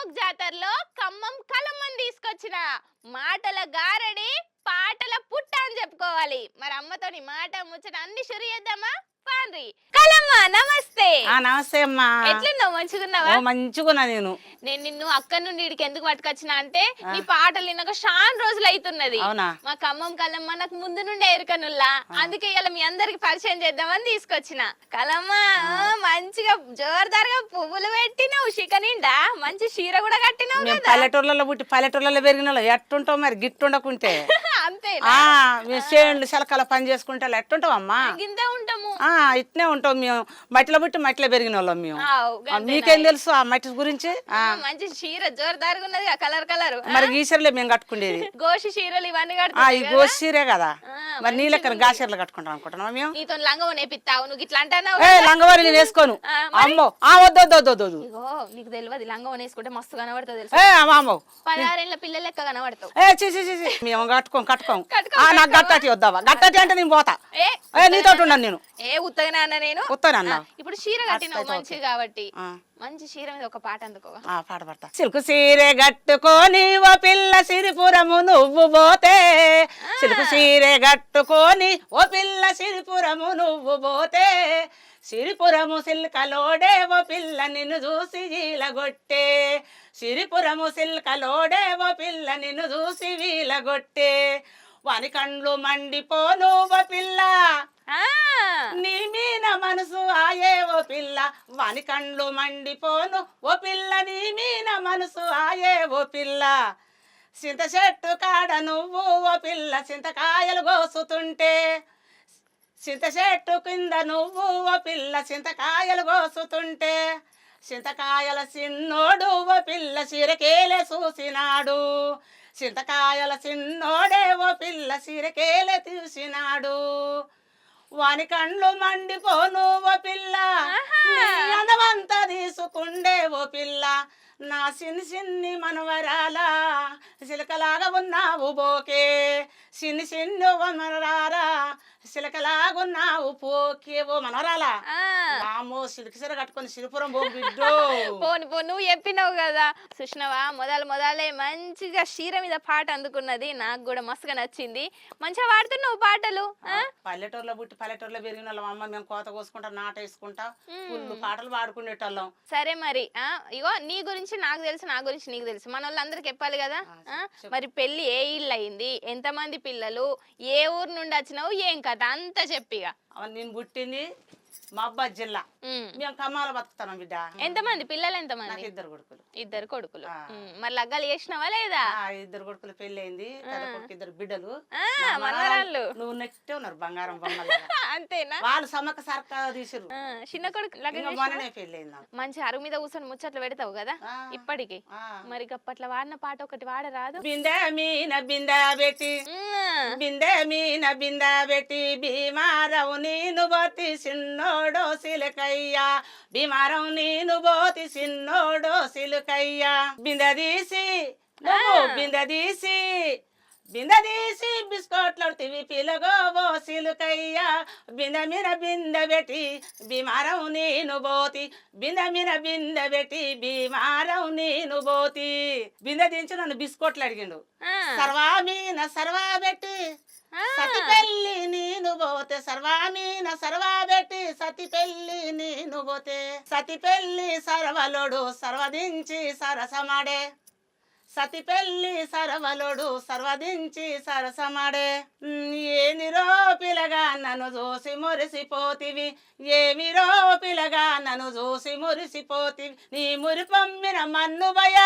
కల్ముక్ జాతరలో ఖమ్మం కలమ్మని తీసుకొచ్చిన మాటల గారడి పాటల పుట్ట అని చెప్పుకోవాలి. మరి అమ్మతోని మాట ముచ్చట అన్ని షురు చేద్దామా? పాండ్రి కలమ్మ నమస్తే. నమస్తే అమ్మా. ఎట్లున్నావు? మంచిగున్నావా? మంచిగున్నా. నేను నిన్ను అక్కడి నుండి ఇడికి ఎందుకు పట్టుకొచ్చినా అంటే నీ పాటలు విన్నాక చాలా రోజులు అవుతున్నది. మా ఖమ్మం కలమ్మ నాకు ముందు నుండే ఎరుకనుల్లా, అందుకే ఇలా మీ అందరికి పరిచయం చేద్దామని తీసుకొచ్చిన. కలమ్మ మంచిగా జోరుదారుగా పువ్వులు పెట్టినావు, శిఖనిండా మంచి చీర కూడా కట్టినావు కదా. పల్లెటూర్లలో పుట్టి పల్లెటూర్లలో పెరిగిన ఎట్టుంటావు మరి గిట్టుండకుంటే అంతే చేనులు శలకాల పని చేసుకుంటే ఎట్టుంటావు అమ్మా? గిందే ఉంటాము, ఇట్నే ఉంటాం మేము. మట్టిలో పుట్టి మట్టిలో పెరిగిన వాళ్ళం మేము. మీకేం తెలుసు ఆ మట్టి గురించి? మంచి చీర జోరుదారుగా ఉన్నది, కలర్ కలర్. మరి ఈ చీరలే మేము కట్టుకునేది. గోషి చీరలు ఇవన్నీ ఈ గోషి చీరే కదా. మరి నీ లెక్కన గా చీరలు కట్టుకుంటాం అనుకుంటున్నాం మేము. నీతో లంగవ నేపిస్తావు, నువ్వు ఇట్లా అంటావు. లంగవారి నేను వేసుకోను. అమ్మో వద్దు. నీకు తెలియదు లంగవ వేసుకుంటే మస్తు కనబడుతుంది తెలుసు. 16 ఏళ్ళ పిల్లలు లెక్క కనబడతావు. మేము కట్టుకోం. నాకు గట్టటి వద్దావా? గట్టటి అంటే నేను పోతా. నీతో ఉన్నాను నేను. ఉత్తగానే అన్న నేను. ఉత్తగా ఇప్పుడు చీర కట్టినావు మంచిది కాబట్టి మంచి చీర మీద ఒక పాట అందుకో. పాట పడతా. సిల్కు సీరే గట్టుకొని ఓ పిల్ల సిరిపురము నువ్వు పోతే, సిల్కు సీరే గట్టుకొని ఓ పిల్ల సిరిపురము నువ్వు పోతే, సిరిపురము సిల్కలోడే ఓ పిల్ల నిన్ను చూసి వీలగొట్టే, సిరిపురము సిల్కలోడే ఓ పిల్ల నిన్ను చూసి వీలగొట్టే, వాని కండ్లు మండిపోను ఓ పిల్ల నీ మీన మనసు ఆయే ఓ పిల్ల, వాని కండ్లు మండిపోను ఓ పిల్ల నీ మీన మనసు ఆయే ఓ పిల్ల, చింత చెట్టు కాడ నువ్వు ఓ పిల్ల చింతకాయలు కోసుతుంటే, చింత చెట్టు కింద నువ్వు ఓ పిల్ల చింతకాయలు కోసుతుంటే, చింతకాయల చిన్నోడు ఓ పిల్ల చిరకేలే చూసినాడు, చింతకాయల చిన్నోడే ఓ పిల్ల చిరకేలే చూసినాడు, వాని కండ్లు మండిపోను ఓ పిల్ల అందమంతా తీసుకుండే ఓ పిల్ల, నా చిన్ని మనవరాల చిలకలాగా ఉన్నావు బోకే, చిన్ని మనవరారా చిలకలాగున్నావు పోకే ఓ మనవరాలా. అమ్మో సిలికి చీర కట్టుకొని సిరిపురం పో బిడ్డో. నువ్వు చెప్పినావు కదా సుష్ణవా, మొదలే మంచిగా చీర మీద పాట అందుకున్నది, నాకు కూడా మస్తుగా నచ్చింది. మంచిగా పాడుతున్నావు పాటలు. పల్లెటూరులో పుట్టి పల్లెటూరులో పెరిగిన వాళ్ళం అమ్మ. మేము కోత కోసుకుంటా నాట వేసుకుంటా ఫుల్ పాటలు పాడుకునేటోళ్ళం. సరే మరి ఇగో నీ గురించి నాకు తెలుసు, నా గురించి నీకు తెలుసు, మన వాళ్ళందరికి చెప్పాలి కదా. మరి పెళ్లి ఏ ఇల్లు అయింది, ఎంతమంది పిల్లలు, ఏ ఊరు నుండి వచ్చినావు, ఏం కథ అంతా చెప్పిగా. నేను పుట్టింది మహబాద్ జిల్లా. మేము ఖమ్మాలో బతుకుతాం బిడ్డ. ఎంతమంది పిల్లలు? ఎంతమంది? ఇద్దరు కొడుకులు. మరి లగ్గాలు చేసినావా లేదా? 2 కొడుకులు పెళ్లి అయింది, 2 బిడ్డలు. నువ్వు నెక్స్ట్ ఉన్నారు బంగారం బొమ్మలు. అంతేనా? వాళ్ళు సమ్మక్క సర్కా తీసిరు. చిన్న కొడుకు పెళ్లి అయింది. మంచి అరుగు మీద కూర్చొని ముచ్చట్లు పెడతావు కదా ఇప్పటికి. మరి అప్పట్లో వాడిన పాట ఒకటి వాడరాదు? బిందె మీన బిందె పెట్టి బిందె మీన బిందె పెట్టి భీమారవు నేను బతి సిన్నోడో సిలకయ్యా, భీమారం నేను బోతి సిన్నోడో సిలుకయ్యా, బిందెదీసి బిందెదీసి బిస్కోట్లాడుతీవి పిలగో ఓ సిలుకయ్యా, బిందె మీద బిందె పెట్టి భీమారం నేను బోతి, బిందె మీద బిందె పెట్టి భీమారం నేను బోతి. బిందె దించి నన్ను బిస్కోట్లు అడిగిండు. సర్వా పెట్టి సతి పెళ్ళి నేను పోతే, సర్వామీన సర్వా పెట్టి సతి పెళ్ళి నేను పోతే, సతి పెళ్ళి సర్వలోడు సర్వదించి సరసమాడే, సతి పెళ్ళి సర్వలోడు సర్వదించి సరసమాడే, ఏమిరో పిలగా నన్ను చూసి మురిసిపోతివి, ఏమిరో పిలగా నన్ను చూసి మురిసిపోతివి, నీ మురిపమ్మిన మన్ను భయ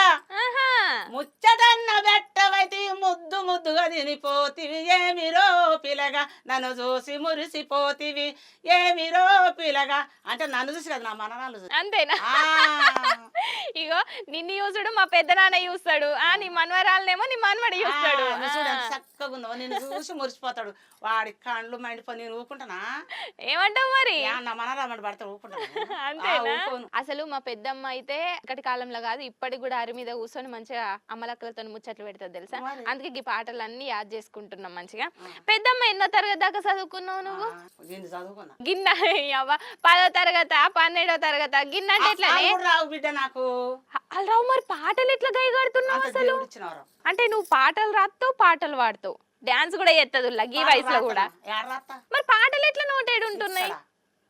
ముచ్చటన్న బెట్టవైతే ముద్దు ముద్దుగా తినిపోతివి, ఏమిరో పిలగా నన్ను చూసి మురిసిపోతివి, ఏమిరో పిలగా అంటే నన్ను చూసి కదా నా మననాలు. అంతేనా? ఇగో నిన్ను చూసాడు మా పెద్ద నాన్న చూస్తాడు, నీ మనవరాలనేమో నీ మనవడు చూస్తాడు. చక్కగా ఉన్నావు, నిన్ను చూసి మురిసిపోతాడు. వాడి కండ్లు మండిపో నేను ఊకుంటానా? ఏమంటావు మరి? నా మనరామని పడతాడు ఊకుంటాను. అంతేనా? అసలు మా పెద్దమ్మ అయితే ఇక్కడి కాలంలో కాదు ఇప్పటికి కూడా అరి మీద కూర్చొని మంచిగా అమ్మలక్కలతో ముచ్చట్లు పెడతాది తెలుసా. అందుకే ఈ పాటలన్నీ యాద్ చేసుకుంటున్నాం మంచిగా. పెద్దమ్మ ఎన్నో తరగతి దాకా చదువుకున్నావు నువ్వు? గిన్న 10వ తరగతి 12వ తరగతి గిన్న అంటే ఎట్లా రావు బిడ్డ నాకు. అల్రావు మరి పాటలు ఎట్లా గైగడుతున్నావు అంత అసలు? దేవుడు ఇచ్చిన వరం. అంటే నువ్వు పాటలు రాస్తావు, పాటలు పాడతావు, డాన్స్ కూడా చేత్తదు ఈ వయసులో కూడా. ఏడ రాత్తా? మరి పాటలు ఎట్లా నోటేడు ఉంటున్నాయి? ఇక్కడ.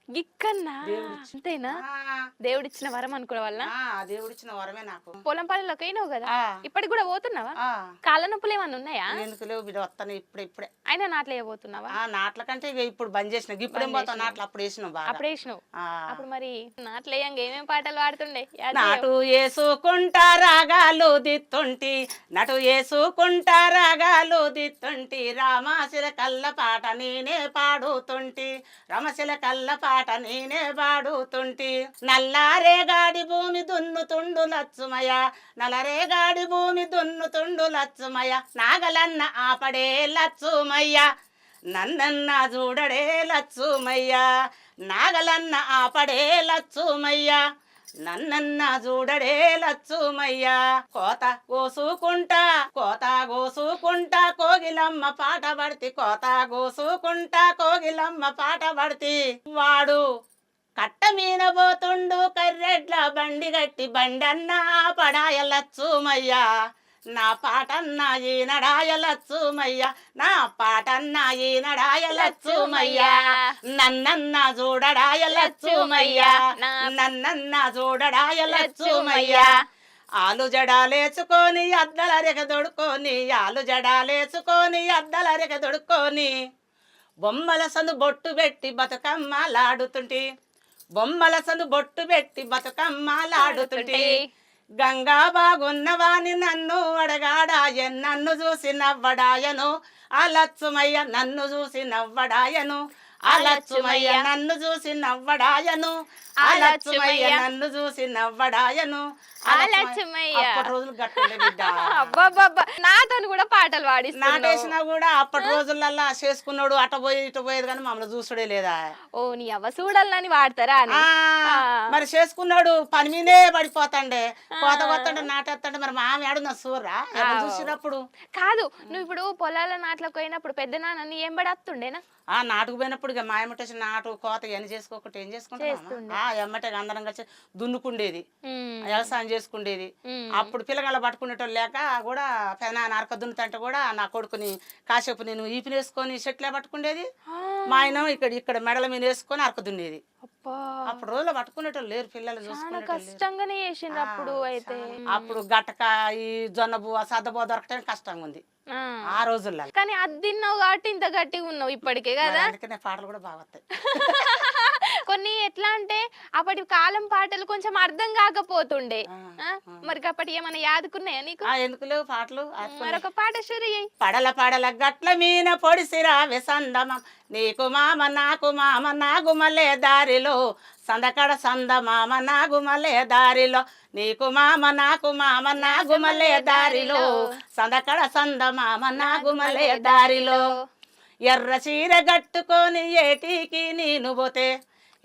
గిక్కన్నా దేవుడిచ్చి- అంతేనా? ఆ, దేవుడిచ్చిన వరం అనుకోవడం వల్ల దేవుడు ఇచ్చిన వరమే నాకు. పొలం పనులకు అయినావు కదా, ఆ, ఇప్పటికి కూడా పోతున్నావా? ఆ. కాళ్ళ నొప్పులు ఏమన్నా ఉన్నాయా? ఎందుకు లేవు బిడ్డ, వస్తాను ఇప్పుడే. అయినా నాట్లు వేయబోతున్నావా? నాట్ల కంటే ఇక ఇప్పుడు బంద్ చేసిన, ఇప్పుడు ఏం పోతావు నాట్లు, అప్పుడు వేసినావు బాగా. అప్పుడు వేసినావు. ఆ. అప్పుడు మరి నాట్లు వేయంగా ఏమేం పాటలు పాడుతుండే? యాద్ నాటు వేసుకుంటా రాగాలు దిత్తుంటి, నటు వేసుకుంటా రాగాలు దిత్తుంటి, రామశిల కల్ల పాట నేనే పాడుతుంటి, రమశిల కల్ల పాట నేనే పాడుతుంటి. నల్లారేగాడి భూమి దున్నుతుండు లచ్చుమయ, నల్లరేగాడి భూమి దున్నుతుండు లచ్చుమయ, నాగలన్న ఆపడే లచ్చుమయ్య, నన్నన్న చూడడే లచ్చుమయ్య, నాగలన్న ఆపడే లచ్చుమయ్య, నన్నన్న చూడడే లచ్చుమయ్య. కోత కోసుకుంటా కోగిలమ్మ పాట పడితి, కోత కోసుకుంటా కోగిలమ్మ పాట పడితి, వాడు కట్ట మీన పోతుండు కర్రెడ్ల బండి గట్టి, బండన్న పడాయ లచ్చుమయ్య, నా పాటన్న ఈనడాయ లచ్చుమయ్య, నా పాటన్న ఈనడాయ లచ్చుమయ్య, నన్నన్న చూడడాయ లచ్చుమయ్య, నన్నన్న చూడడాయ లచ్చుమయ్య. ఆలు జడాలేసుకొని అద్దల రెగ దొడుకొని, ఆలు జడాలేసుకొని అద్దల రెగ దొడుకొని, బొమ్మల సందు బొట్టు పెట్టి బతుకమ్మలాడుతుంటి, బొమ్మల సందు బొట్టు పెట్టి బతుకమ్మలాడుతుంటి, గంగా బాగున్నవాని నన్ను అడగాడాయ, నన్ను చూసి నవ్వడాయను ఆ లచ్చుమయ్య, నన్ను చూసి నవ్వడాయను ఆ లచ్చుమయ్య, నన్ను చూసి నవ్వడాయను ఆ లచ్చుమయ్య, నన్ను చూసి నవ్వడాయను ఆ లచ్చుమయ్య. అప్పటి రోజులు గట్టుండే బిడ్డ. అబ్బబ్బబ్బా, నాతోని కూడా పాటలు పాడిస్తున్నావు. నాటేసినా కూడా అప్పటి రోజులల్లా చేసుకున్నాడు, అట పోయి ఇటు పోయేది కానీ మమ్మల్ని చూసుడే లేదా. ఓ నీ అవ్వ చూడాలని వాడతారా అని. మరి చేసుకున్నాడు పని మీదే పడిపోతాండే, కోత కొత్తంటే నాటేస్తాంటే మరి మామి ఆడున్న సూర్రా చూసినప్పుడు. కాదు, నువ్వు ఇప్పుడు పొలాల నాట్లకు పోయినప్పుడు పెద్ద నాన్న ఏం పడి వస్తుండేనా? నాటుకు పోయినప్పుడు ఇక మాయమట్టేసి నాటు కోత ఎన్ని చేసుకోకుండా ఏం చేసుకుంటాం, ఎమ్మటే అందరం కలిసి దున్నుకుండేది, వ్యవసాయం చేసుకుండేది. అప్పుడు పిల్లగాళ్ళ పట్టుకునేటోళ్ళు లేక కూడా పెదనాన్న అరక దున్నుతంటే కూడా నా కొడుకుని కాసేపు నేను ఈపిని వేసుకొని చెట్లే పట్టుకుండేది, మా ఆయన ఇక్కడ మెడల మీద వేసుకొని అరక దున్నేది. అప్పుడు రోజులు పట్టుకునేటోళ్ళు లేరు, పిల్లలు కష్టంగానే చేసిండ్రు అప్పుడు. అయితే అప్పుడు గట్టక ఈ జొన్న బువ్వ సద్ద బువ్వ దొరకటం కష్టంగా ఉంది ఆ రోజుల్లో. కానీ అది తిన్నావు కాబట్టి ఇంత గట్టిగా ఉన్నావు ఇప్పటికే కదా. అందుకనే పాటలు కూడా బాగా వస్తాయి. కొన్ని ఎట్లా అంటే అప్పటి కాలం పాటలు కొంచెం అర్థం కాకపోతుండే, మరి అప్పటి ఏమైనా యాదుకున్నాయా నీకు? ఎందుకు లేవు పాటలు. మరొక పాట షురు చెయ్యి. పడల గట్ల మీన పొడిసిరా సందమం, నీకు మామ నాకు మామ నాగుమలే దారిలో, సందకడ సంద మామ నాగుమలే దారిలో, నీకు మామ నాకు మామ నాగుమలే దారిలో, సందకడ సంద మామ నాగుమలే దారిలో, ఎర్ర చీర గట్టుకొని ఏటికి నేను పోతే,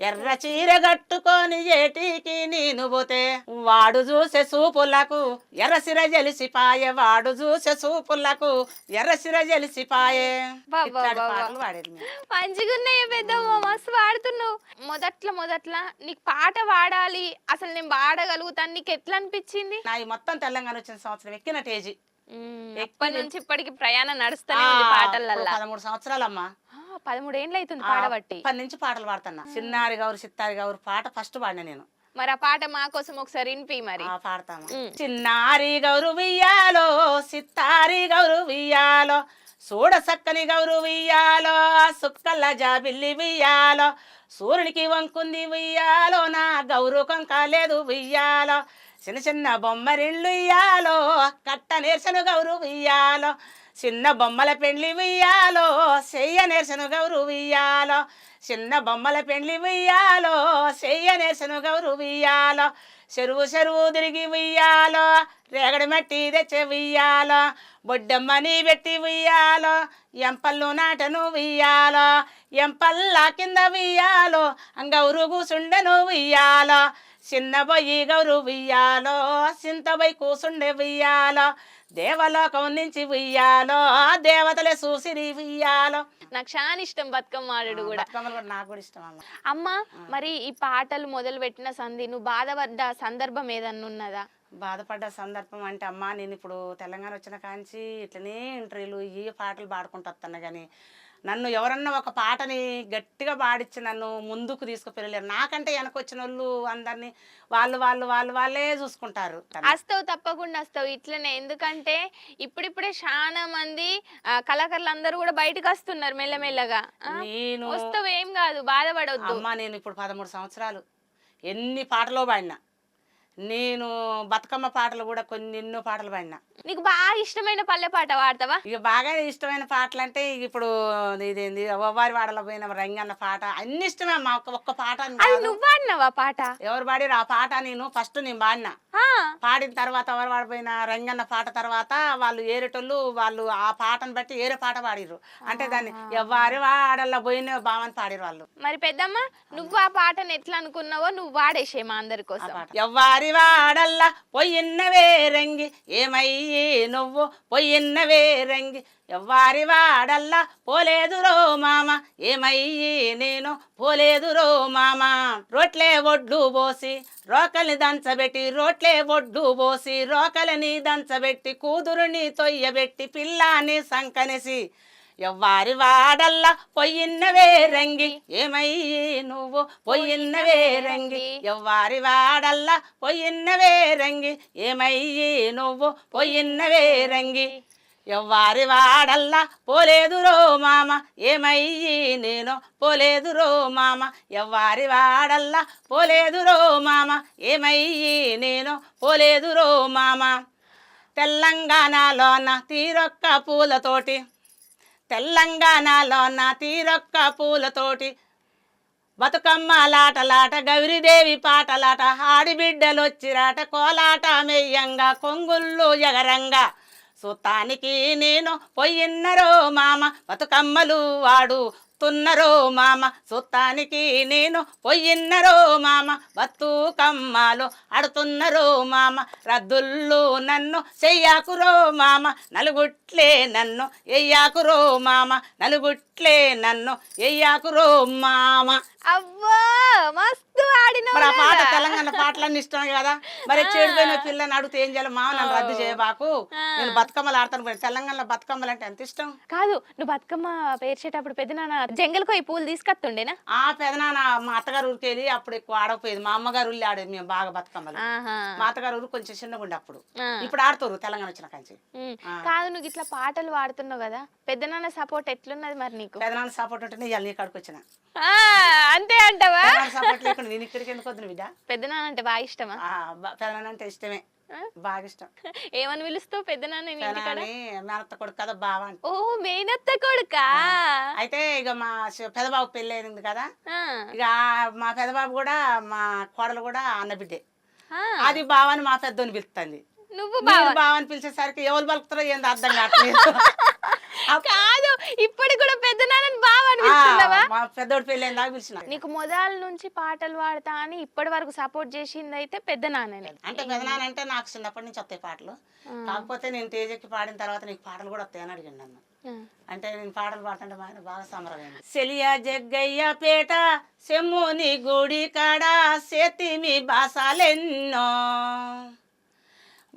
ఎర్ర చీర గట్టుకొని ఏటికి నేను పోతే, వాడు చూసే చూపులకు ఎర్రసిర జలిసిపాయే, వాడు చూసే చూపులకు ఎర్రసిర జలిసిపాయే. మంచిగా ఉన్నాయి పెద్దమ్మ, మస్తు పాడుతున్నావు. మొదట్లో నీకు పాట పాడాలి, అసలు నేను పాడగలుగుతాను, నీకు ఎట్లా అనిపించింది? నా మొత్తం తెలంగాణ వచ్చిన సంవత్సరం ఎక్కిన టేజీ, ఎప్పటి నుంచి ఇప్పటికి ప్రయాణం నడుస్తూనే ఉంది పాటలల్లా. 13 సంవత్సరాలమ్మా. 13 ఏళ్ళు అవుతుంది పాడబట్టి. 10 నుంచి పాటలు పాడుతున్నా. చిన్నారి గౌరు చిత్తారి గౌరు పాట ఫస్ట్ పాడిన నేను. మరి ఆ పాట మా కోసం ఒకసారి వినిపి. మరి పాడతాము. చిన్నారి గౌరు వియ్యాలో, సిత్తారి గౌరు వియ్యాలో, చూడ సక్కని గౌరు వియ్యాలో, సుక్కల జాబిల్లి వియ్యాలో, సూర్యునికి వంకుంది వియ్యాలో, నా గౌరు కొంక లేదు వియ్యాలో, చిన్న చిన్న బొమ్మరిళ్ళు ఇయ్యాలో, కట్ట నేర్చను గౌరు వియ్యాలో, చిన్న బొమ్మల పెండ్లి వియ్యాలో, చెయ్య నేర్చను గౌరు వియ్యాలో, చిన్న బొమ్మల పెండ్లి వియ్యాలో, చెయ్య నేర్చను గౌరు వియ్యాలో, చెరువు తిరిగి వియ్యాలో, రేగడి మట్టి తెచ్చే వియ్యాలో, బొడ్డమ్మని పెట్టి వియ్యాలో, ఎంపళ్ళు నాటను వియ్యాలో, ఎంపల్లా కింద వియ్యాలో, గౌరు కూసుండెను వియ్యాలో, చిన్న బొయ్యి గౌరు వియ్యాలో, చింతబై కూసుండే వియ్యాలో, దేవలోకం నుంచి వియ్యాలో, దేవతలే చూసిరి వియ్యాలో. నాకు చాలా ఇష్టం బతుకమ్మ ఆడు కూడా. నాకు కూడా ఇష్టం అమ్మ. మరి ఈ పాటలు మొదలు పెట్టిన సంధి నువ్వు బాధపడ్డ సందర్భం ఏదన్నా ఉన్నదా? బాధపడ్డ సందర్భం అంటే అమ్మా నేను ఇప్పుడు తెలంగాణ వచ్చిన కాంచి ఇట్లనే ఇంటర్వ్యూలు ఈ పాటలు పాడుకుంటూ వస్తున్నా కానీ నన్ను ఎవరన్నా ఒక పాటని గట్టిగా పాడించి నన్ను ముందుకు తీసుకుపోయలేరు. నాకంటే వెనకొచ్చిన వాళ్ళు అందరినీ వాళ్ళే చూసుకుంటారు. వస్తావు, తప్పకుండా వస్తావు ఇట్లనే. ఎందుకంటే ఇప్పుడిప్పుడే చాలా మంది కళాకారులు అందరూ కూడా బయటకు వస్తున్నారు మెల్లమెల్లగా. నేను వస్తావు, ఏం కాదు, బాధపడవద్దు. అమ్మా నేను ఇప్పుడు 13 సంవత్సరాలు ఎన్ని పాటలో పాడినా. నేను బతుకమ్మ పాటలు కూడా ఎన్నో పాటలు పాడినా. నీకు బాగా ఇష్టమైన పల్లె పాట పాడతావా? ఇక బాగా ఇష్టమైన పాటలు అంటే ఇప్పుడు ఇదేంది ఒవ్వారి వాడలో పోయిన రంగన్న పాట అన్ని ఇష్టమే అమ్మా. ఒక్క పాట నువ్వు పాడినావా పాట? ఎవరు పాడిరు ఆ పాట? నేను పాడినా. పాడిన తర్వాత ఎవరు వాడిపోయిన రంగన్న పాట తర్వాత వాళ్ళు ఏరేటోళ్ళు వాళ్ళు ఆ పాటను బట్టి ఏరే పాట పాడిరు. అంటే దాన్ని ఎవరి వాడల్లో పోయిన బావని పాడిరు వాళ్ళు. మరి పెద్దమ్మ నువ్వు ఆ పాటను ఎట్లా అనుకున్నావో నువ్వు వాడేసే మా అందరి కోసం. ఎవ్వారి వాడల్లా పొయ్యిన్నవే రంగి ఏమయ్యి నువ్వు పొయ్యిన్నవే రంగి ఎవ్వారి వాడల్లా పోలేదురో మామ ఏమయ్యి నేను పోలేదురో మామ. రోట్లే ఒడ్లు పోసి రోకల్ని దంచబెట్టి రోట్లే ఒడ్లు పోసి రోకలని దంచబెట్టి కూతురుని తొయ్యబెట్టి పిల్లాని సంకనేసి ఎవ్వారి వాడల్లా పొయ్యిన్నవే రంగి ఏమయ్యి నువ్వు పొయ్యిన్నవే రంగి ఎవ్వారి వాడల్లా పొయ్యిన్నవే రంగి ఏమయ్యి నువ్వు పొయ్యిన్నవే రంగి ఎవ్వారి వాడల్లా పోలేదురో మామ ఏమయ్యి నేను పోలేదురో మామ ఎవ్వారి వాడల్లా పోలేదురో మామ ఏమయ్యి నేను పోలేదురో మామ. తెలంగాణలోన తీరొక్క పూలతోటి తెలంగాణలోన తీరొక్క పూలతోటి బతుకమ్మ లాటలాట గౌరీదేవి పాటలాట ఆడిబిడ్డలొచ్చిరాట కోలాట మెయ్యంగా కొంగుళ్ళు ఎగరంగా సుతానికి నేను పొయ్యిన్నరో మామ బతుకమ్మలు వాడు తున్నరో మామ సుత్తానికి నేను పొయ్యిన్నరో మామ బతుకమ్మలు ఆడుతున్నరో మామ రద్దుళ్ళు నన్ను చెయ్యాకురో మామ నలుగుట్లే నన్ను ఎయ్యాకురో మామ నలుగుట్లే నన్ను ఎయ్యాకురో మామ. అవ్వా మస్తు ఆడిన పాట తెలంగాణ పాటలన్నీ ఇష్టం కదా. మరి చెడిపోయిన పిల్లని అడిగితే ఏం చేయాలి? మామ నన్ను రద్దు చేయబాకు, నేను బతుకమ్మలు ఆడతాను. తెలంగాణలో బతుకమ్మలు అంటే ఎంత ఇష్టం. కాదు నువ్వు బతుకమ్మ పేర్చేటప్పుడు పెద్దనాన్న జంగల్కో ఈ పూలు తీసుకొస్తుండేనా? పెదనాన్న మా అత్తగారు ఊరికి వెళ్ళి అప్పుడు ఎక్కువ ఆడకపోయేది. మా అమ్మగారు ఊళ్ళో ఆడేది మేము బాగా బతుకమ్మలు. మా అత్తగారు ఊరు కొంచెం చిన్నగా ఉండే అప్పుడు. ఇప్పుడు ఆడుతారు తెలంగాణ వచ్చిన కంచి. కాదు నువ్వు ఇట్లా పాటలు పాడుతున్నావు కదా, పెద్దనాన్న సపోర్ట్ ఎట్లున్నది మరి నీకు? పెదనాన్న సపోర్ట్ ఉంటేనే ఇవాళ నీ కాడికి వచ్చిన. అంతే అంటావా? సపోర్ట్ లేకుండా నేను ఇక్కడికి ఎందుకు వద్దు బిడ్డ. పెద్దనాన్న అంటే బాగా ఇష్టమా? పెదనాన్న అంటే ఇష్టమే, బాగా ఇష్టం. ఏమని పిలుస్తావు పెద్దనాన్న? మేనత్త కొడుకు కదా బావ అంటే. ఓ మేనత్త కొడుకా? అయితే ఇక మా పెదబాబు పెళ్ళి అయింది కదా, ఇక మా పెదబాబు కూడా మా కోడలు కూడా అన్న బిడ్డే. అది బావని మా పెద్దోని పిలుస్తుంది. నువ్వు బావని పిలిచేసరికి ఎవరు పలుకుతారో ఏందో అర్థం కావట్లేదు. కాదు ఇప్పుడు కూడా పెద్దనాన్నని బావ అని పిలుస్తున్నావా? మా పెద్దోడు పెళ్ళి అయిన దాకా పిలిచిన. నీకు మొదల నుంచి పాటలు పాడతా అని ఇప్పటి వరకు సపోర్ట్ చేసింది అయితే పెద్దనాన్ననే. అంటే పెద్దనాన్న అంటే నాకు చిన్నప్పటి నుంచి వస్తాయి పాటలు. కాకపోతే నేను తేజెక్కి పాడిన తర్వాత నీకు పాటలు కూడా వస్తాయని అడిగాను నన్ను. అంటే నేను పాటలు పాడుతుంటే బాగా సమరమైంది. సెలియా జగ్గయ్య పేట సెమ్ముని గుడి కాడ సేతిమి బాసాలెన్నో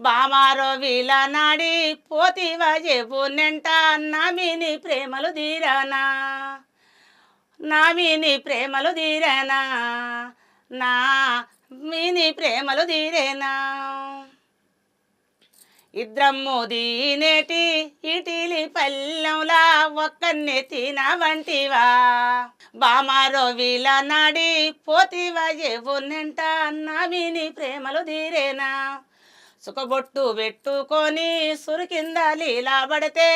బామారో వీల నాడి పోతివ జేబునెంట నామిని ప్రేమలు తీరనా నామిని ప్రేమలు తీరనా నా మిని ప్రేమలు తీరేనా ఇద్రమ్ము దీనేటి ఇటిలి పల్లెంలా ఒక్కన్నే తిన వంటివా బామారో వీల నాడి పోతివ జేబునెంట నామిని ప్రేమలు తీరేనా సుఖబొట్టు పెట్టుకొని సురు కింద లీలా పడితే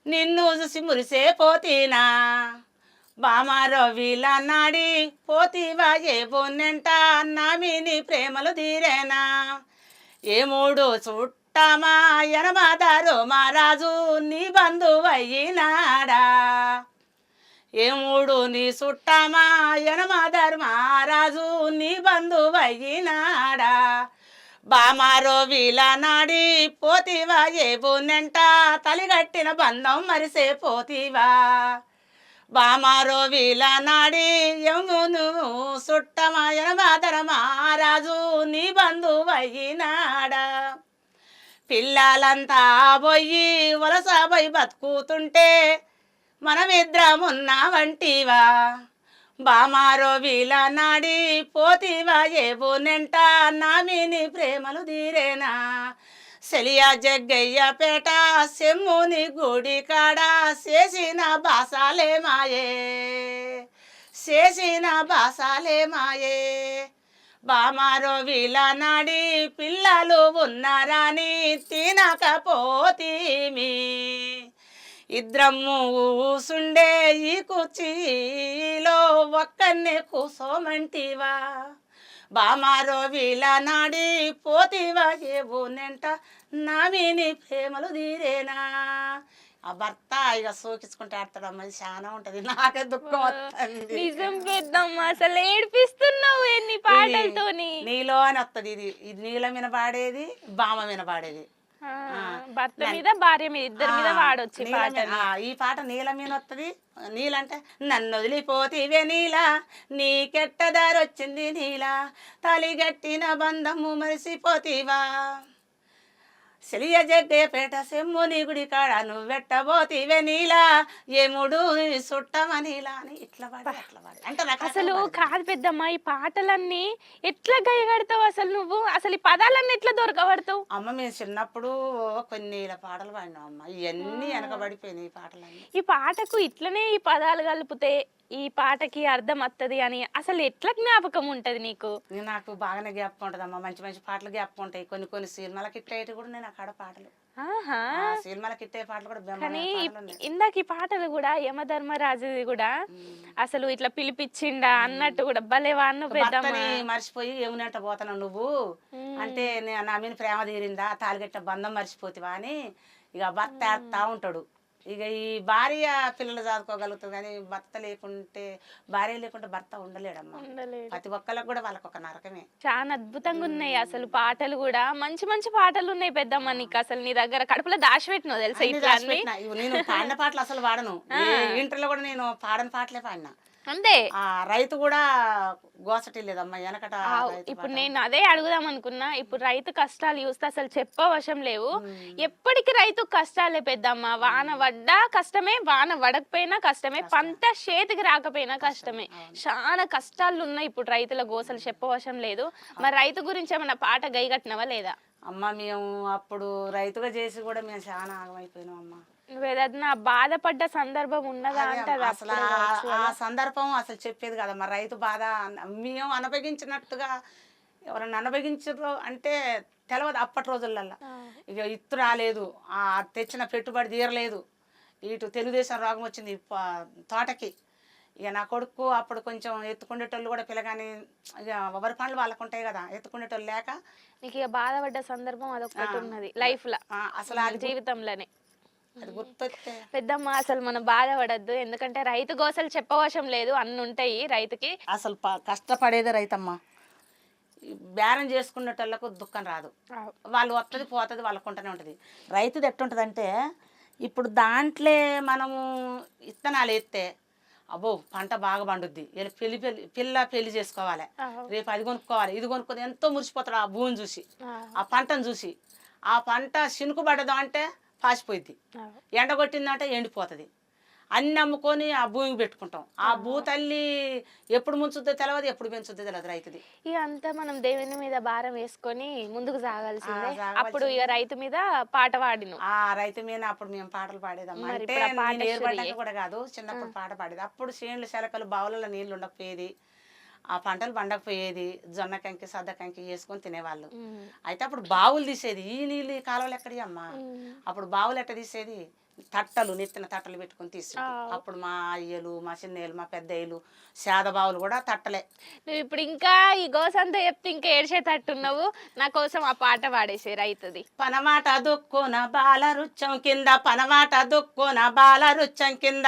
నిన్ను చూసి మురిసే పోతీనా బామారో వీల నాడి పోతీవా ఏబోనెంట నామిని ప్రేమలు తీరేనా ఏ మూడు చుట్టమా ఎనమాదారు మహారాజు నీ బంధువయ్యినాడా ఏ మూడు నీ చుట్టమా ఎనమాదారు మహారాజు నీ బంధువయ్యినాడా బామారో వీల నాడి పోతివా ఏబోనెంట తలిగట్టిన బంధం మరిసే పోతివా బామారో వీల నాడి యమును సుట్టమాయన బాదర మహారాజు నీ బంధువైనాడా పిల్లలంతా పోయి వలస పోయి బతుకుతుంటే మనమిద్దరమున్నావంటివా బామారో వీల నాడి పోతివా ఏబోనెంట నామిని ప్రేమలు తీరేనా సెలియా జగ్గయ్య పేట సెమ్ముని గుడి కాడ చేసిన బాసాలే మాయే చేసిన బాసాలే మాయే బామారో వీల నాడి పిల్లలు ఉన్నారని తినకపోతీమి ఇద్దరమ్ము ఊసుండే ఈ కుర్చీలో ఒక్కన్నే కూసోమంటివా బామారో వీల నాడి పోతివా ఏబోనెంట నామిని ప్రేమలు తీరేనా ఆ భర్త ఇక సోకించుకుంటే ఆడతాడమ్మ ఇది చాలా ఉంటది నాకే దుఃఖం వస్తుంది నిజం పెద్దమ్మ అసలు ఏడిపిస్తున్నావు ఎన్ని పాటలతోని నీలో అని వస్తుంది ఇది నీళ్ళ మీద పాడేది బామ మీద పాడేది భర్త మీద భార్య మీద ఇద్దరి మీద వాడొచ్చు ఈ పాట నీల మీద వస్తుంది నీలంటే నన్ను వదిలిపోతీవే నీలా నీకెట్టదారి వచ్చింది నీలా తలిగట్టిన బంధము మరిసిపోతీవా సెలియ జగ్గేపేట సెమ్ముని గుడి కాడ నువ్వెట్టబోతీవే నీలా ఏముడు సుట్టమనీలా అని ఇట్లా పాడి అట్లా పాడి అంటే అసలు కాదు పెద్దమ్మ ఈ పాటలన్నీ ఎట్లా గయగడతావు అసలు నువ్వు అసలు ఈ పదాలన్నీ ఎట్లా దొరకబడతావు అమ్మ మేము చిన్నప్పుడు కొన్ని పాటలు పాడినాం అమ్మ ఇవన్నీ వెనకబడిపోయినాయి ఈ పాటలన్నీ ఈ పాటకు ఇట్లనే ఈ పదాలు కలిపితే ఈ పాటకి అర్థం వస్తుంది అని అసలు ఎట్లా జ్ఞాపకం ఉంటది నీకు నాకు బాగానే జ్ఞాపకం ఉంటుంది అమ్మ మంచి మంచి పాటలు జ్ఞాపకం ఉంటాయి కొన్ని సినిమాలకి ఇట్లా కూడా నేను అక్కడ పాటలు సినిమాలకి ఇట్టే పాటలు కూడా కానీ ఇందాక ఈ పాటలు కూడా యమధర్మరాజుది కూడా అసలు ఇట్లా పిలిపించిండా అన్నట్టు కూడా భలేవా అన్న భర్తని మర్చిపోయి ఏమునంట పోతాను నువ్వు అంటే నా మీద ప్రేమ తీరిందా తాలిగట్టిన బంధం మర్చిపోతావా అని ఇక భర్త ఏడుతా ఉంటాడు ఇక ఈ భార్య పిల్లలు చదువుకోగలుగుతారు కానీ భర్త లేకుంటే భార్య లేకుంటే భర్త ఉండలేడమ్మా ప్రతి ఒక్కరికి కూడా వాళ్ళకి ఒక నరకమే చాలా అద్భుతంగా ఉన్నాయి అసలు పాటలు కూడా మంచి మంచి పాటలు ఉన్నాయి పెద్దమ్మ నీకు అసలు నీ దగ్గర కడుపులో దాచిపెట్టినావు తెలుసా ఇట్లా నేను పాడిన పాటలు అసలు వాడను ఇంటర్లో కూడా నేను పాడని పాటలే పాడినా అంతే రైతు కూడా గోసటి లేదమ్మా వెనకట ఇప్పుడు నేను అదే అడుగుదాం అనుకున్నా ఇప్పుడు రైతు కష్టాలు చూస్తే అసలు చెప్పవశం లేవు ఎప్పటికి రైతు కష్టాలే పెద్దమ్మ వాన పడ్డా కష్టమే వాన పడకపోయినా కష్టమే పంట చేతికి రాకపోయినా కష్టమే చాలా కష్టాలు ఉన్నాయి ఇప్పుడు రైతుల గోసలు చెప్పవశం లేదు మరి రైతు గురించి ఏమన్నా పాట గైగట్టినవా లేదా అమ్మ మేము అప్పుడు రైతుగా చేసి కూడా మేము చాలా ఆగమైపోయినాం అమ్మ నువ్వేదన్నా బాధపడ్డ సందర్భం ఉన్నదా అంటే అసలు ఆ సందర్భం అసలు చెప్పేది కదా మరి రైతు బాధ మేము అనుభవించినట్టుగా ఎవరన్నా అనుభవించారు అంటే తెలియదు అప్పటి రోజులల్లో ఇక ఇత్తు రాలేదు ఆ తెచ్చిన పెట్టుబడి తీరలేదు ఇటు తెలుగుదేశం రోగం వచ్చింది తోటకి ఇక నా కొడుకు అప్పుడు కొంచెం ఎత్తుకునేటోళ్ళు కూడా పిల్లగాని ఇక ఎవరి పనులు వాళ్ళకు ఉంటాయి కదా ఎత్తుకునేటోళ్ళు లేక నీకు ఇక బాధపడ్డ సందర్భం అదొకటి ఉన్నది లైఫ్ లో అసలు జీవితంలోనే అది గుర్తొస్తే పెద్దమ్మ అసలు మనం బాధపడద్దు ఎందుకంటే రైతు గోసలు చెప్పవశం లేదు అన్ని ఉంటాయి రైతుకి అసలు కష్టపడేదే రైతమ్మ బేరం చేసుకునేటోళ్ళకు దుఃఖం రాదు వాళ్ళు వస్తుంది పోతుంది వాళ్ళకు ఉంటూనే ఉంటుంది రైతుది ఎట్టుంటుంది అంటే ఇప్పుడు దాంట్లో మనము విత్తనాలు వేస్తే అబ్బో పంట బాగా పండుద్ది పెళ్లి చేసుకోవాలి రేపు అది కొనుక్కోవాలి ఇది కొనుక్కొని ఎంతో మురిసిపోతాడు ఆ భూమిని చూసి ఆ పంటను చూసి ఆ పంట చినుకు పడదు అంటే పాసిపోయింది ఎండ కొట్టిందంటే ఎండిపోతుంది అన్ని అమ్ముకొని ఆ భూమికి పెట్టుకుంటాం ఆ భూ తల్లి ఎప్పుడు ముంచుద్దో తెలియదు ఎప్పుడు పెంచుద్దో తెలియదు రైతుది ఇక అంతా మనం దేవుని మీద భారం వేసుకొని ముందుకు సాగాల్సిందే అప్పుడు ఇక రైతు మీద పాట పాడిను ఆ రైతు మీద అప్పుడు మేము పాటలు పాడేదమ్మా అంటే ఏర్పడ్డాక కూడా కాదు చిన్నప్పుడు పాట పాడేది అప్పుడు చేనులు శలకలు బావులలో నీళ్లు ఉండకపోయేది ఆ పంటలు పండకపోయేది జొన్న కంకి సద్ద కంకి వేసుకొని తినేవాళ్ళు అయితే అప్పుడు బావులు తీసేది ఈ నీళ్ళు ఈ కాలువలు ఎక్కడి అమ్మా అప్పుడు బావులు ఎట్ట తీసేది తట్టలు నెత్తిన తట్టలు పెట్టుకొని తీసి అప్పుడు మా అయ్యలు మా చిన్నయ్యలు మా పెద్దయ్యలు శాద బావులు కూడా తట్టలే నువ్వు ఇప్పుడు ఇంకా ఈ గోసంతా చెప్తే ఇంకా ఏడ్చేటట్టున్నావు నా కోసం ఆ పాట పాడేసే రైతుది పనమాట దుక్కున బాల రుచ్చం కింద పనమాట దుక్కున బాల రుచ్చం కింద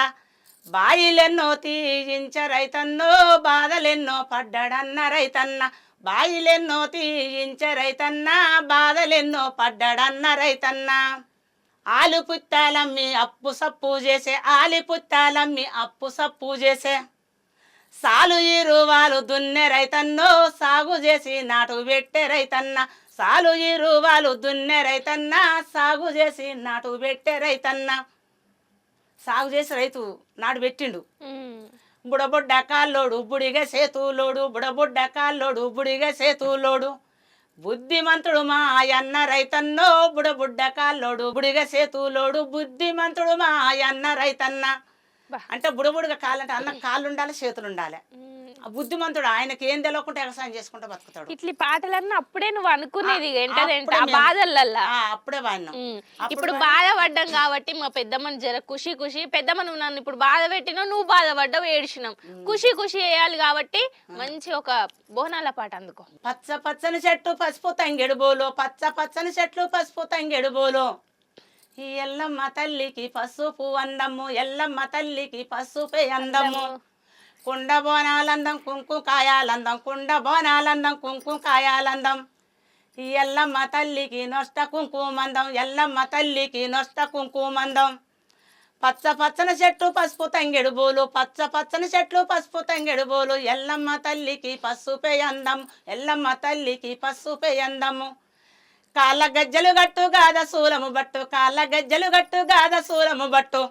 బాయిలెన్నో తీయించ రైతన్నో బాధలెన్నో పడ్డాడన్న రైతన్న బాయిలెన్నో తీయించ రైతన్న బాధలెన్నో పడ్డాడన్న రైతన్న ఆలు పుత్తాలమ్మి అప్పు సప్పు చేసే ఆలి పుత్తాలమ్మి అప్పు సప్పు చేసే సాలు ఇరువాలు దున్నె రైతన్నో సాగు చేసి నాటు పెట్టే రైతన్న సాలు ఇరువాలు దున్నె రైతన్న సాగు చేసి నాటు పెట్టే రైతన్న సాగు చేసి రైతు నాటు పెట్టిండు బుడబుడ్డ కాల్లోడు బుడిగ సేతులోడు బుడబుడ్డ కాల్లోడు బుడిగ సేతులోడు బుద్ధిమంతుడు మా అన్న రైతన్నో బుడబుడ్డ కాల్లోడు బుడిగ సేతులోడు బుద్ధిమంతుడు మా అన్న రైతన్న అంటే బుడబుడిగా కాళ్ళంటే అన్న కాళ్ళు ఉండాలి చేతులు ఉండాలి ఆ బుద్ధిమంతుడు ఆయనకి ఏం తెలియకుండా వ్యవసాయం చేసుకుంటూ బతుకుతాడు ఇట్లా పాటలన్నీ అప్పుడే నువ్వు అనుకునేది ఏంటంటే ఆ బాధలల్లా అప్పుడే వాడినాం ఇప్పుడు బాధపడ్డాం కాబట్టి మా పెద్దమ్మని జర ఖుషి ఖుషి పెద్దమ్మ నువ్వు నన్ను ఇప్పుడు బాధ పెట్టినావు నువ్వు బాధపడ్డావు ఏడ్చినాం ఖుషి ఖుషి వేయాలి కాబట్టి మంచి ఒక బోనాల పాట అందుకో పచ్చ పచ్చని చెట్టు పసుపు తంగెడు బోలో పచ్చ పచ్చని చెట్లు పసుపు తంగెడు బోలో ఈ ఎల్లమ్మ తల్లికి పసుపు అందము ఎల్లమ్మ తల్లికి పసుపే అందము కుండ బోనాలందం కుంకుమ కాయాలందం కుండ బోనాలందం కుంకుమ కాయాలందం ఈ ఎల్లమ్మ తల్లికి నొష్ట కుంకుమందం ఎల్లమ్మ తల్లికి నొష్ట కుంకుమందం పచ్చ పచ్చని చెట్టు పసుపు తంగెడు బోలు పచ్చ పచ్చని చెట్లు పసుపు తంగెడు బోలు ఎల్లమ్మ తల్లికి పసుపే అందం ఎల్లమ్మ తల్లికి పసుపే అందము కాళ్ళ గజ్జలు గట్టు గాద శూలము బట్టు కాళ్ళ గజ్జలు గట్టు గాద శూలము బట్టు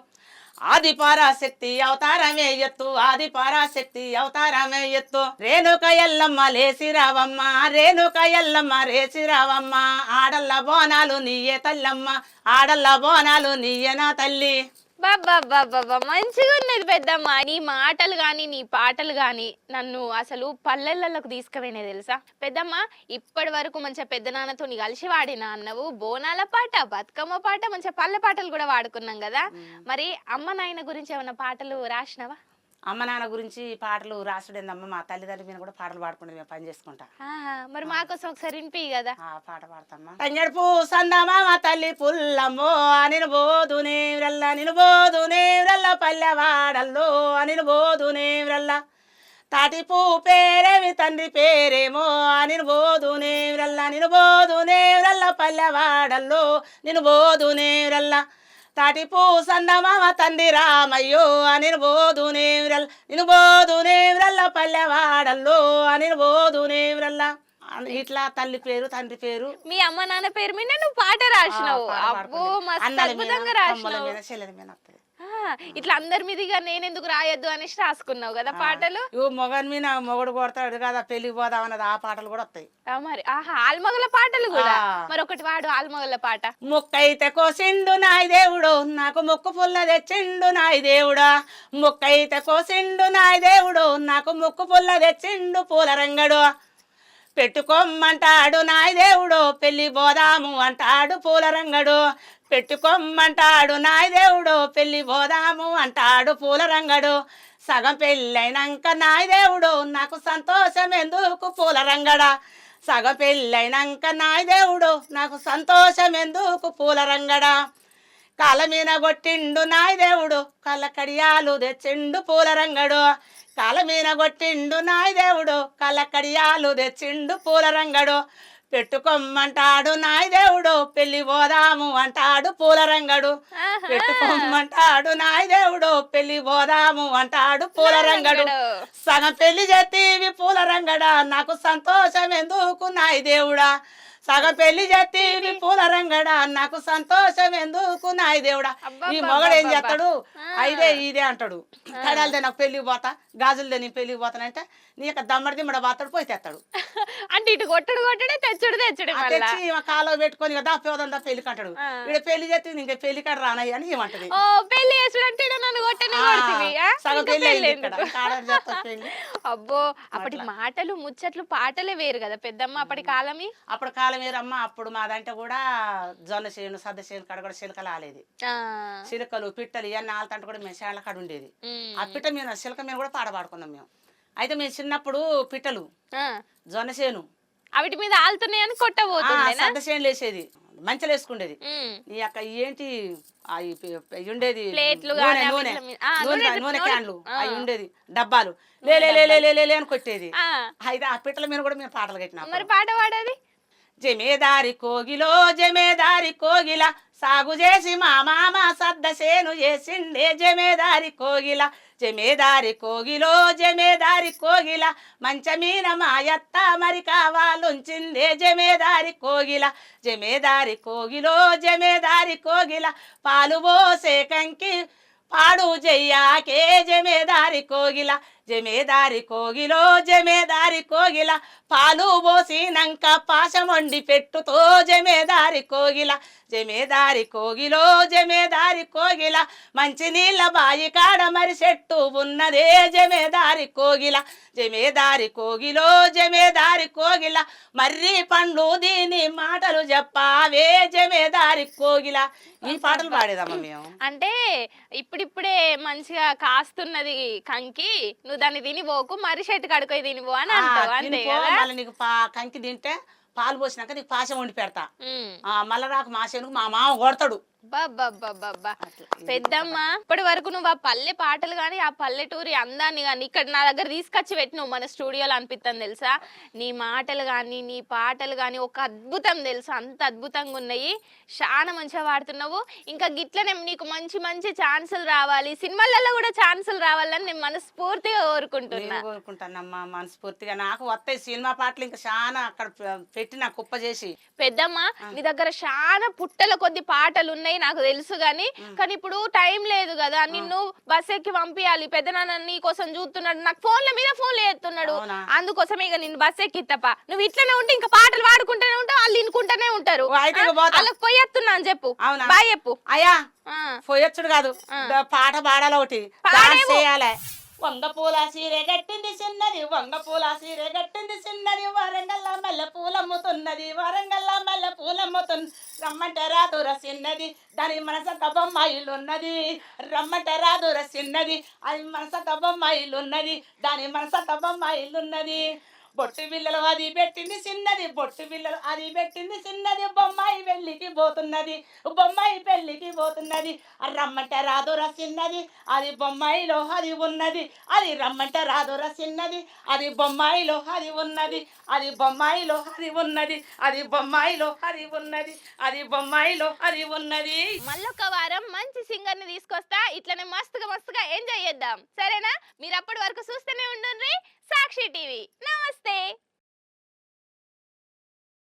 ఆది పరాశక్తి అవతారమే ఎత్తు ఆది పరాశక్తి అవతారమే ఎత్తు రేణుక ఎల్లమ్మ లేసి రావమ్మ రేణుక ఎల్లమ్మ రేసి రావమ్మ ఆడల్ల బోనాలు నీయే తల్లమ్మ ఆడల్ల బోనాలు నీయే నా తల్లి బాబా మంచిగా ఉన్నది పెద్దమ్మ నీ మాటలు గాని నీ పాటలు గాని నన్ను అసలు పల్లెలకు తీసుకుపోయినాయి తెలుసా పెద్దమ్మ ఇప్పటి వరకు మంచిగా పెద్ద నాన్నతో నీ కలిసి వాడినా అన్నవు బోనాల పాట బతుకమ్మ పాట మంచిగా పల్లె పాటలు కూడా వాడుకున్నాం కదా మరి అమ్మ నాయన గురించి ఏమైనా పాటలు రాసినవా అమ్మ నాన్న గురించి పాటలు రాసుడేందమ్మ మా తల్లిదండ్రుల మీద కూడా పాటలు పాడుకుంటే మేము పని చేసుకుంటా మరి మాకోసం ఒకసారి వినిపి కదా పాట పాడతామ్మా తంగెడుపు సందమా మా తల్లి పుల్లమ్మో అనిను బోదునే రల్ల నిను బోదునే రల్ల పల్లెవాడల్లో అనిను బోదునే రల్ల తాటిపూ పేరేమి తండ్రి పేరేమో అనిను బోదునే రల్ల నిను బోదునే రల్ల పల్లెవాడల్లో నిను బోదునే రల్ల తాటిపూ సందమామ తండ్రి రామయ్యో అని బోదునేవ్రల్ నిన్ను బోదునేవ్రల్ల పల్లెవాడల్లో అని బోదునేవ్రల్ల ఇట్లా తల్లి పేరు తండ్రి పేరు మీ అమ్మ నాన్న పేరు మీద నువ్వు పాట రాసినావు అబ్బో మస్తు అద్భుతంగా రాసినావు ఇట్లా అందరి మీదిగా నేనెందుకు రాయొద్దు అనేసి రాసుకున్నావు కదా పాటలు మొగని మీద మొగడు కొడతాడు కదా పెళ్లికి పోదాం అన్నది ఆ పాటలు కూడా వస్తాయి మరి ఆల్మగల పాటలు కూడా మరి ఒకటి వాడు ఆల్మగల పాట ముక్కైతే కోసిండు నాయ దేవుడు నాకు ముక్కు పుల్ల తెచ్చిండు నాయ దేవుడా ముక్కైతే కోసిండు నాయ దేవుడు నాకు ముక్కు పుల్ల తెచ్చిండు పూల రంగడు పెట్టుకోమ్మంటాడు నాయ దేవుడు పెళ్లి పోదాము అంటాడు పూల రంగడు పెట్టుకోమ్మంటాడు నాయ దేవుడు పెళ్లి పోదాము అంటాడు పూల రంగడు సగం పెళ్ళైనాక నాయ దేవుడు నాకు సంతోషం ఎందుకు పూల రంగడా సగం పెళ్ళైనాక నాయ దేవుడు నాకు సంతోషం ఎందుకు పూల రంగడా కాళ్ళ మీద కొట్టిండు నాయ దేవుడు కళ్ళ కడియాలు తెచ్చిండు పూల రంగడు కాళ్ళ మీద కొట్టిండు నాయ దేవుడు కళ్ళ కడియాలు తెచ్చిండు పూల రంగడు పెట్టుకోమ్మంటాడు నాయ దేవుడు పెళ్లి పోదాము అంటాడు పూల రంగడు పెట్టుకోమ్మంటాడు నాయ దేవుడు పెళ్లి పోదాము అంటాడు పూల రంగడు సగం పెళ్లి చేతీవి పూల రంగడా నాకు సంతోషం ఎందుకు నాయ దేవుడా సగం పెళ్లి చేతీవి పూల రంగడా నాకు సంతోషం ఎందుకు నాయ దేవుడా ఈ మొగడు ఏం చేస్తాడు అయిదే ఇదే అంటాడు కడాలదే నాకు పెళ్లికి పోతా గాజులదే నేను పెళ్లికి పోతానంటే నీ యొక్క దమ్మడి దిమ్మడ బాతాడు పోయి తెస్తాడు అంటే ఇటు కొట్టడు కొట్టడే తెచ్చుడు తెచ్చుడు తెచ్చి కాలో పెట్టుకొని కదా పోదందా పెళ్లికి అంటాడు ఇక్కడ పెళ్లి చేస్తే ఇంకా పెళ్లి కాడ రానయ్య అని ఏమంటది పెళ్లి చేసుడంటే నన్ను కొట్టనే సగం పెళ్లి అబ్బో అప్పటి మాటలు ముచ్చట్లు పాటలే వేరు కదా పెద్దమ్మ అప్పటి కాలమే అప్పుడు కాలం వేరమ్మ అప్పుడు మాదంటే కూడా జొన్న చేను సద్ద చేను కాడ కూడా చిలకలు ఆలేది చిలకలు పిట్టలు ఇవన్నీ ఆలతంటే కూడా మేము చేళ్ళ కాడ ఉండేది ఆ పిట్ట మీద చిలక మీద కూడా పాట పాడుకున్నాం మేము అయితే మేము చిన్నప్పుడు పిట్టలు జొన్న చేను అవిటి మీద ఆలుతున్నాయని కొట్టబోతుంది సద్ద చేనులు వేసేది మంచిలు వేసుకుండేది ఈ యొక్క ఏంటి ఉండేది నూనె క్యాన్లు అవి ఉండేది డబ్బాలు లే అని కొట్టేది అయితే ఆ పిట్టల మీద కూడా మేము పాటలు కట్టినాం మరి పాట పాడేది జమేదారి కోగిలో జమేదారి కోగిల సాగు చేసి మా మామ సద్దసేను చేసిండే జమేదారి కోగిల జమేదారి కోగిలో జమేదారి కోగిల మంచమీన మాయత్త మరి కావాలుంచిందే జమేదారి కోగిల జమేదారి కోగిలో జమేదారి కోగిల పాలు పోసే కంకి పాడు జయ్యాకే జమేదారి కోగిల జమేదారి కోగిలో జమేదారి కోగిల పాలు పోసినంక పాశం వండి పెట్టుతో జమేదారి కోగిల జమేదారి కోగిలో జమేదారి కోగిల మంచినీళ్ళ బాయి కాడ మరి చెట్టు ఉన్నదే జమేదారి కోగిల జమేదారి కోగిలో జమేదారి కోగిల మర్రి పండ్లు దీని మాటలు చెప్పావే జమేదారి కోగిల ఈ పాటలు పాడేదమ్మా మేము. అంటే ఇప్పుడిప్పుడే మంచిగా కాస్తున్నది కంకి, నువ్వు దాన్ని తినిపోకు, మరి చెట్టు కడుకోయి తినిపో అని అంటావు అంతే కదా. మళ్ళీ నీకు కంకి తింటే పాలు పోసినాక నీకు పాశం వండి పెడతా. మళ్ళా రాకు మాసేనుకు మా మామ కొడతాడు. పెద్దమ్మ, ఇప్పటి వరకు నువ్వు ఆ పల్లె పాటలు గాని ఆ పల్లెటూరి అందాన్ని గాని ఇక్కడ నా దగ్గర తీసుకొచ్చి పెట్టినావు మన స్టూడియోలో అనిపిస్తుంది తెలుసా. నీ మాటలు గాని నీ పాటలు గాని ఒక అద్భుతం తెలుసా, అంత అద్భుతంగా ఉన్నాయి. చాలా మంచిగా పాడుతున్నావు. ఇంకా గిట్లనే నీకు మంచి మంచి ఛాన్సులు రావాలి, సినిమాలలో కూడా ఛాన్సులు రావాలని నేను మనస్ఫూర్తిగా కోరుకుంటానమ్మా. మనస్ఫూర్తిగా నాకు వస్తాయి సినిమా పాటలు ఇంకా చాలా అక్కడ పెట్టి నాకు కుప్ప చేసి. పెద్దమ్మ, నీ దగ్గర చాలా పుట్టల కొద్ది పాటలు ఉన్నాయి నాకు తెలుసు గాని, కానీ ఇప్పుడు టైం లేదు కదా. నిన్ను బస్ ఎక్కి పంపించాలి. పెద్ద నాన్న నీ కోసం చూస్తున్నాడు, నాకు ఫోన్ల మీద ఫోన్లు చేస్తున్నాడు. అందుకోసమే ఇక నిన్ను బస్ ఎక్కిత్తపా. నువ్వు ఇట్లనే ఉంటే ఇంకా పాటలు పాడుకుంటూనే ఉంటావు, వాళ్ళు వినుకుంటూనే ఉంటారు. వాళ్ళకి పోయేస్తున్నా అని చెప్పు. బాయ్ చెప్పు. అయ్యా పోయొచ్చుడు కాదు, పాట పాడాలి, ఒకటి చేయాలి. వంగ పూల సీరే గట్టింది చిన్నది, వంగ పూల సీరే గట్టింది చిన్నది, వరంగల్ల మల్లె పూలమ్ముతున్నది, వరంగల్ల మల్లె పూలమ్ముతున్నది. రమ్మంటే రాదుర చిన్నది, దాని మనస బొమ్మాయిలున్నది. రమ్మంటే రాదుర చిన్నది, అది మనస బొమ్మాయిలున్నది, దాని మనస బొమ్మాయిలున్నది. బొట్టు బిల్లలు అది పెట్టింది చిన్నది, బొట్టు బిల్లలు అది పెట్టింది చిన్నది, బొమ్మాయి పెళ్ళికి పోతున్నది, బొమ్మాయి పెళ్ళికి పోతున్నది. రమ్మంటే రాదురా చిన్నది, అది బొమ్మాయిలో అది ఉన్నది, అది రమ్మంటే రాదురా చిన్నది, అది బొమ్మాయిలో అది ఉన్నది, అది బొమ్మాయిలో అది ఉన్నది, అది బొమ్మాయిలో అది ఉన్నది, అది బొమ్మాయిలో అది ఉన్నది. మళ్ళొక వారం మంచి సింగర్ ని తీసుకొస్తా, ఇట్లనే మస్తుగా ఎంజాయ్ చేద్దాం, సరేనా? మీరు అప్పటి వరకు చూస్తూనే ఉండండి సాక్షి టీవీ. నమస్తే.